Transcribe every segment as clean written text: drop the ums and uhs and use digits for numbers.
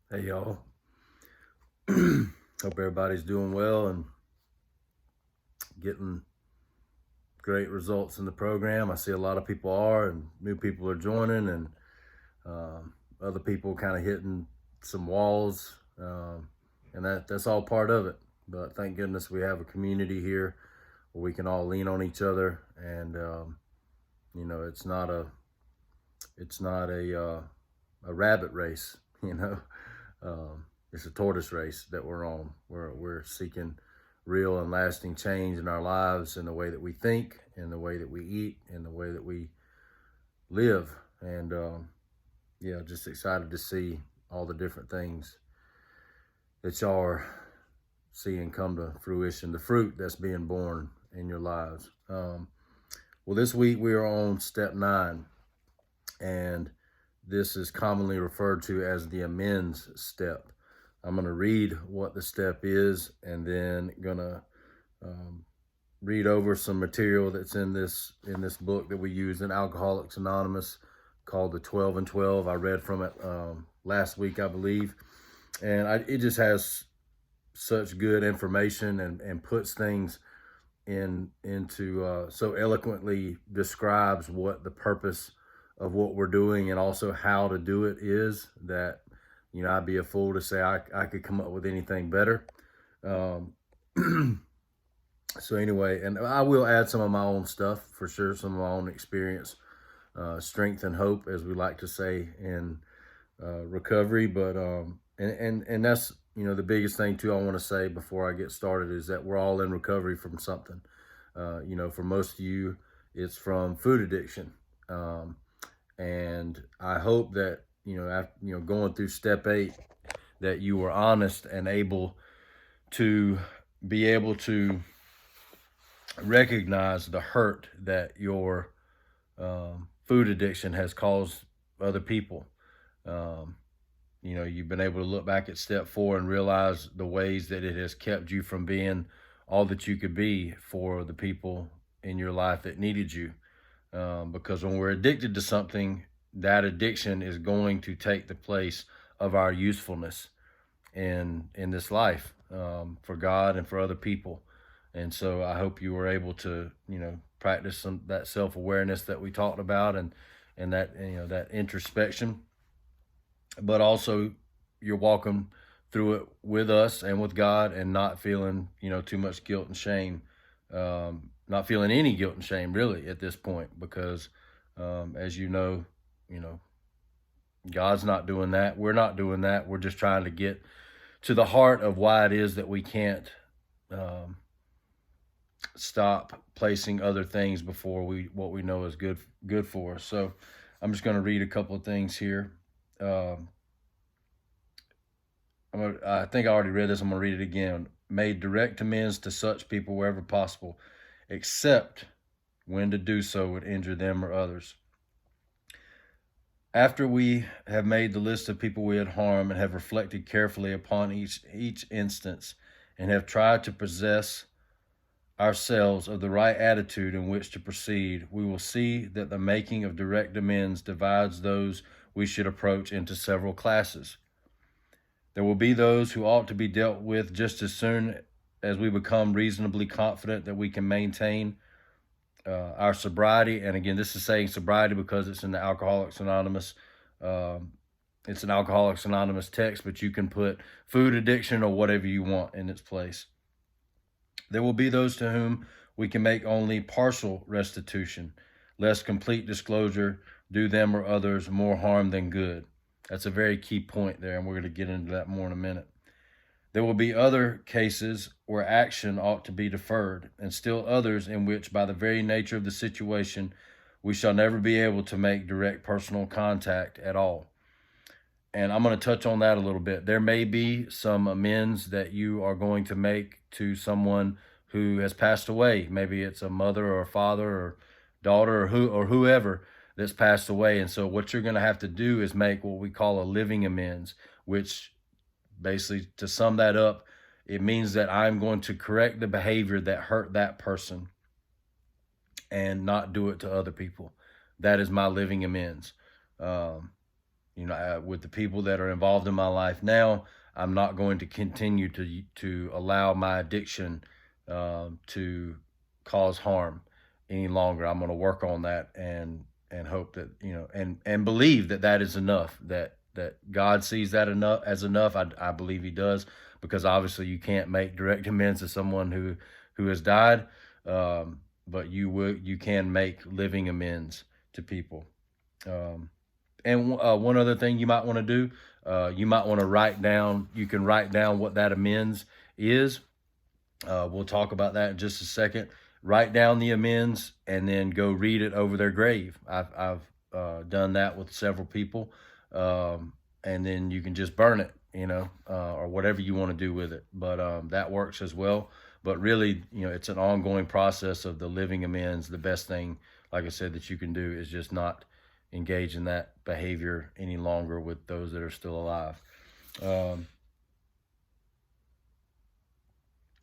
Hey y'all. Hope everybody's doing well and getting great results in the program. I see a lot of people are, and new people are joining, and other people kind of hitting some walls, and that's all part of it. But thank goodness we have a community here where we can all lean on each other, and it's not a rabbit race. It's a tortoise race that we're on. We're seeking real and lasting change in our lives, in the way that we think, in the way that we eat, in the way that we live. And yeah, just excited to see all the different things that y'all are seeing come to fruition, the fruit that's being born in your lives. Well, this week we are on step 9, and this is commonly referred to as the amends step. I'm going to read what the step is, and then going to read over some material that's in this book that we use in Alcoholics Anonymous, called the 12 and 12. I read from it last week, I believe, and it just has such good information, and puts things into so eloquently describes what the purpose of what we're doing, and also how to do it is, that I'd be a fool to say I could come up with anything better. Um, so anyway, and I will add some of my own stuff for sure, some of my own experience, strength and hope, as we like to say in recovery. But and that's the biggest thing too I want to say before I get started is that we're all in recovery from something. For most of you, it's from food addiction. And I hope that after going through step 8, that you were honest and able to be able to recognize the hurt that your food addiction has caused other people. Um, you've been able to look back at step 4 and realize the ways that it has kept you from being all that you could be for the people in your life that needed you. Because when we're addicted to something, that addiction is going to take the place of our usefulness in this life, for God and for other people. And so I hope you were able to practice that self-awareness that we talked about, and that that introspection. But also, you're walking through it with us and with God, and not feeling too much guilt and shame, not feeling any guilt and shame really at this point, because as you know God's not doing that, we're not doing that. We're just trying to get to the heart of why it is that we can't um, stop placing other things before what we know is good for us. So I'm just going to read a couple of things here. um, I think I already read this. I'm going to read it again. Made direct amends to such people wherever possible, except when to do so would injure them or others. After we have made the list of people we had harmed, and have reflected carefully upon each instance, and have tried to possess ourselves of the right attitude in which to proceed, we will see that the making of direct amends divides those we should approach into several classes. There will be those who ought to be dealt with just as soon as we become reasonably confident that we can maintain our sobriety. And again, this is saying sobriety because it's in the Alcoholics Anonymous. Um, it's an Alcoholics Anonymous text, but you can put food addiction or whatever you want in its place. There will be those to whom we can make only partial restitution, lest complete disclosure do them or others more harm than good. That's a very key point there, and we're going to get into that more in a minute. There will be other cases where action ought to be deferred, and still others in which, by the very nature of the situation, we shall never be able to make direct personal contact at all. And I'm going to touch on that a little bit. There may be some amends that you are going to make to someone who has passed away. Maybe it's a mother or a father or daughter or whoever that's passed away. And so what you're going to have to do is make what we call a living amends, which basically, to sum that up, it means that I'm going to correct the behavior that hurt that person and not do it to other people. That is my living amends. with the people that are involved in my life now, I'm not going to continue to allow my addiction to cause harm any longer. I'm going to work on that and hope that and believe that that is enough. That God sees that enough as enough. I believe He does, because obviously you can't make direct amends to someone who has died, but you can make living amends to people. Um, and one other thing you might want to do, you might want to write down. You can write down what that amends is. We'll talk about that in just a second. Write down the amends and then go read it over their grave. I've done that with several people, and then you can just burn it, or whatever you want to do with it. But that works as well. But really, it's an ongoing process of the living amends. The best thing, like I said, that you can do is just not engage in that behavior any longer with those that are still alive. Um,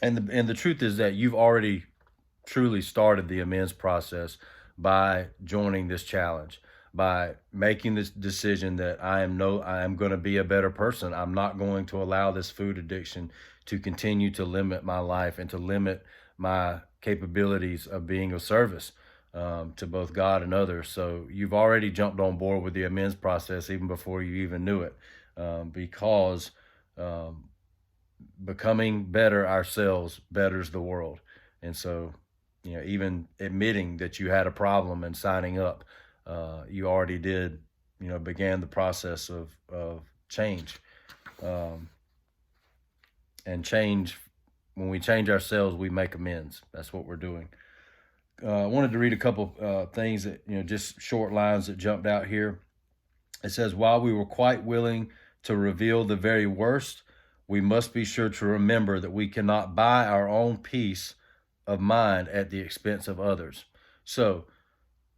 and the truth is that you've already truly started the amends process by joining this challenge, by making this decision that I am going to be a better person. I'm not going to allow this food addiction to continue to limit my life and to limit my capabilities of being of service to both God and others. So you've already jumped on board with the amends process even before you even knew it, because um, becoming better ourselves betters the world. And so, even admitting that you had a problem and signing up, you already did, began the process of change. Um, and change, when we change ourselves, we make amends. That's what we're doing. I wanted to read a couple things that, just short lines that jumped out here. It says, while we were quite willing to reveal the very worst, we must be sure to remember that we cannot buy our own peace of mind at the expense of others. So,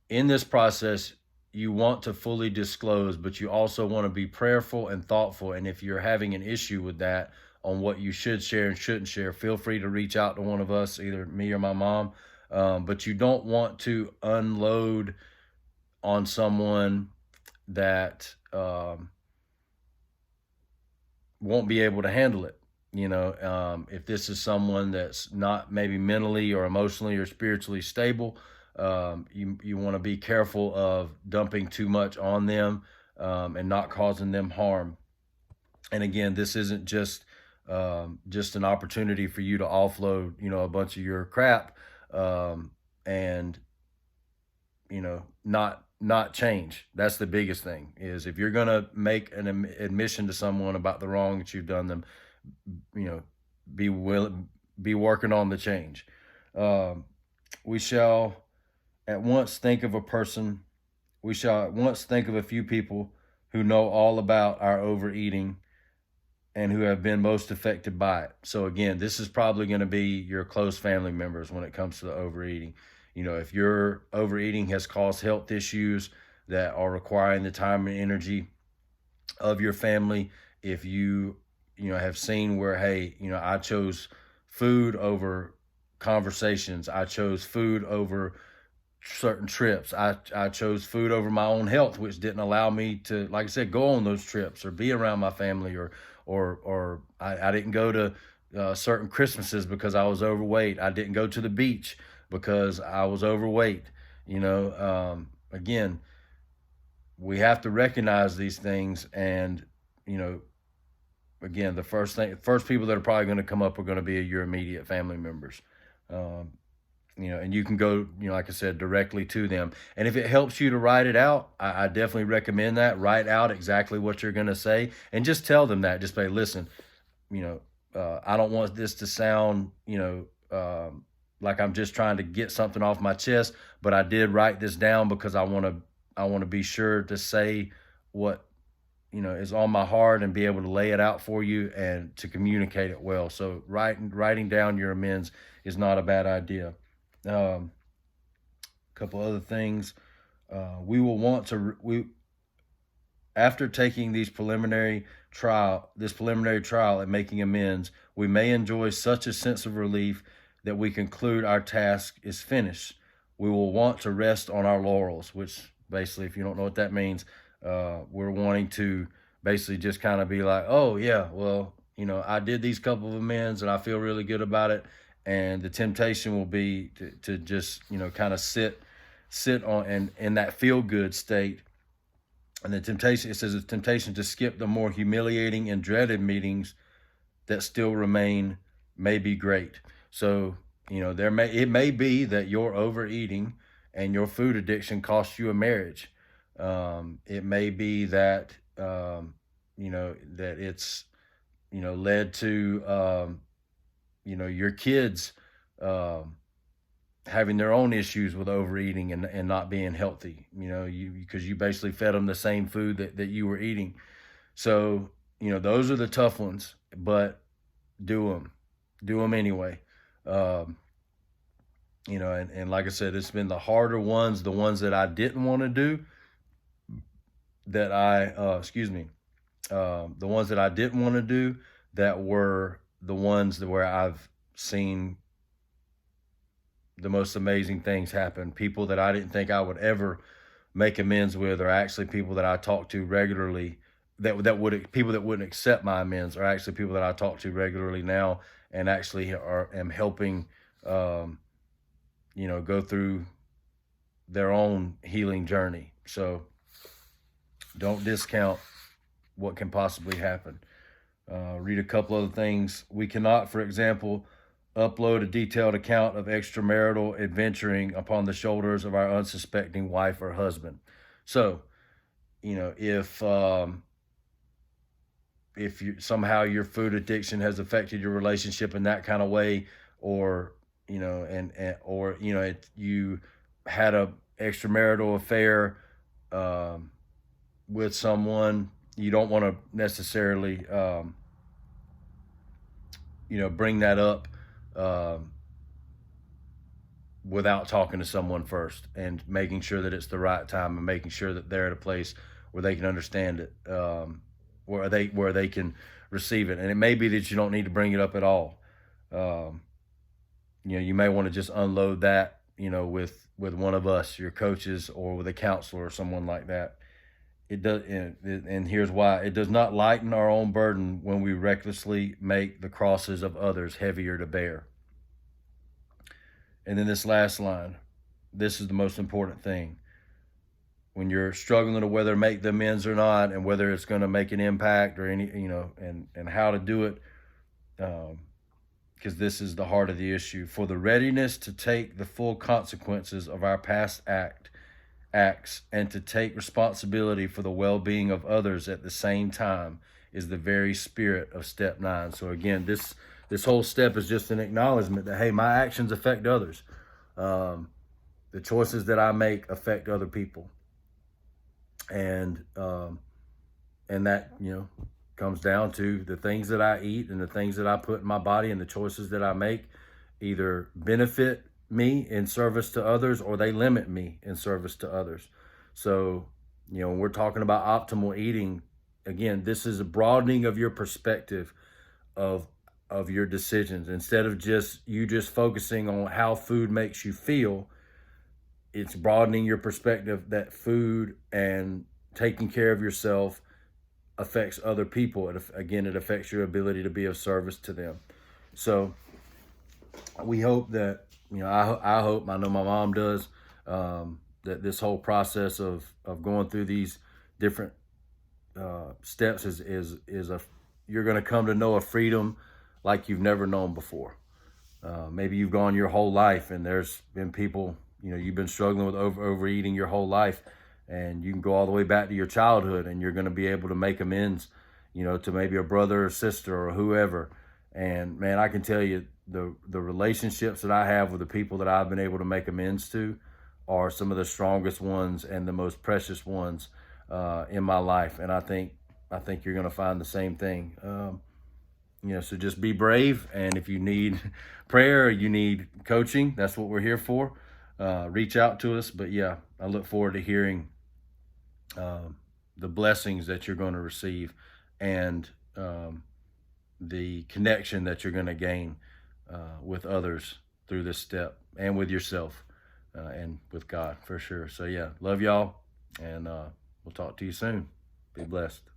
in this process, you want to fully disclose, but you also want to be prayerful and thoughtful. And if you're having an issue with that, on what you should share and shouldn't share, feel free to reach out to one of us, either me or my mom. But you don't want to unload on someone that won't be able to handle it. If this is someone that's not maybe mentally or emotionally or spiritually stable, you want to be careful of dumping too much on them, and not causing them harm. And again, this isn't just an opportunity for you to offload, a bunch of your crap, and not change. That's the biggest thing. Is if you're gonna make an admission to someone about the wrong that you've done them, be working on the change. We shall at once think of a person. We shall at once think of a few people who know all about our overeating and who have been most affected by it. So again, this is probably going to be your close family members when it comes to the overeating. If your overeating has caused health issues that are requiring the time and energy of your family, if you have seen where, hey, I chose food over conversations, I chose food over certain trips, I chose food over my own health, which didn't allow me to, like I said, go on those trips or be around my family, or I didn't go to certain Christmases because I was overweight. I didn't go to the beach because I was overweight. Again, we have to recognize these things, and again, the first people that are probably going to come up are going to be your immediate family members. And you can go, like I said, directly to them. And if it helps you to write it out, I definitely recommend that. Write out exactly what you're going to say and just tell them that. Just say, listen, I don't want this to sound, like I'm just trying to get something off my chest, but I did write this down because I want to be sure to say what, is on my heart and be able to lay it out for you and to communicate it well. So writing down your amends is not a bad idea. A couple other things. After taking this preliminary trial and making amends, we may enjoy such a sense of relief that we conclude our task is finished. We will want to rest on our laurels, which basically, if you don't know what that means, We're wanting to basically just kind of be like, oh yeah, well, I did these couple of amends and I feel really good about it. And the temptation will be to just, kind of sit on and in that feel good state. And the temptation, it says, the temptation to skip the more humiliating and dreaded meetings that still remain may be great. So, it may be that your overeating and your food addiction cost you a marriage. It may be that, that it's, led to, your kids, um, having their own issues with overeating and not being healthy, because you basically fed them the same food that you were eating. So, those are the tough ones, but do them anyway. Um, and like I said, it's been the harder ones, the ones that I didn't want to do, that the ones that I didn't want to do, that were the ones that where I've seen the most amazing things happen. People that I didn't think I would ever make amends with are actually people that I talk to regularly. People that wouldn't accept my amends are actually people that I talk to regularly now, and actually am helping, go through their own healing journey. So don't discount what can possibly happen. Read a couple other things. We cannot, for example, upload a detailed account of extramarital adventuring upon the shoulders of our unsuspecting wife or husband. So, if you somehow your food addiction has affected your relationship in that kind of way, or or you had a extramarital affair, um, with someone, you don't want to necessarily, bring that up, um, without talking to someone first and making sure that it's the right time, and making sure that they're at a place where they can understand it, where they can receive it. And it may be that you don't need to bring it up at all. Um, you may want to just unload that, with one of us, your coaches, or with a counselor or someone like that. It does, and here's why: it does not lighten our own burden when we recklessly make the crosses of others heavier to bear. And then this last line, this is the most important thing. When you're struggling to whether to make the amends or not, and whether it's going to make an impact or any, and how to do it, because this is the heart of the issue. For the readiness to take the full consequences of our past acts and to take responsibility for the well-being of others at the same time is the very spirit of step 9. So again, this whole step is just an acknowledgement that, hey, my actions affect others. The choices that I make affect other people, and that comes down to the things that I eat and the things that I put in my body, and the choices that I make either benefit me in service to others, or they limit me in service to others. So, when we're talking about optimal eating, again, this is a broadening of your perspective of your decisions. Instead of just focusing on how food makes you feel, it's broadening your perspective that food and taking care of yourself affects other people. It affects your ability to be of service to them. So we hope that, I hope, I know my mom does, that this whole process of going through these different steps is you're going to come to know a freedom like you've never known before. Maybe you've gone your whole life, and there's been people, you've been struggling with overeating your whole life, and you can go all the way back to your childhood, and you're going to be able to make amends, to maybe a brother or sister or whoever. And man, I can tell you, the relationships that I have with the people that I've been able to make amends to are some of the strongest ones and the most precious ones in my life. And I think you're going to find the same thing. So just be brave. And if you need prayer, or you need coaching, that's what we're here for. Reach out to us. But yeah, I look forward to hearing the blessings that you're going to receive, and the connection that you're going to gain with others through this step, and with yourself, and with God, for sure. So yeah, love y'all, and we'll We'll talk to you soon. Be blessed.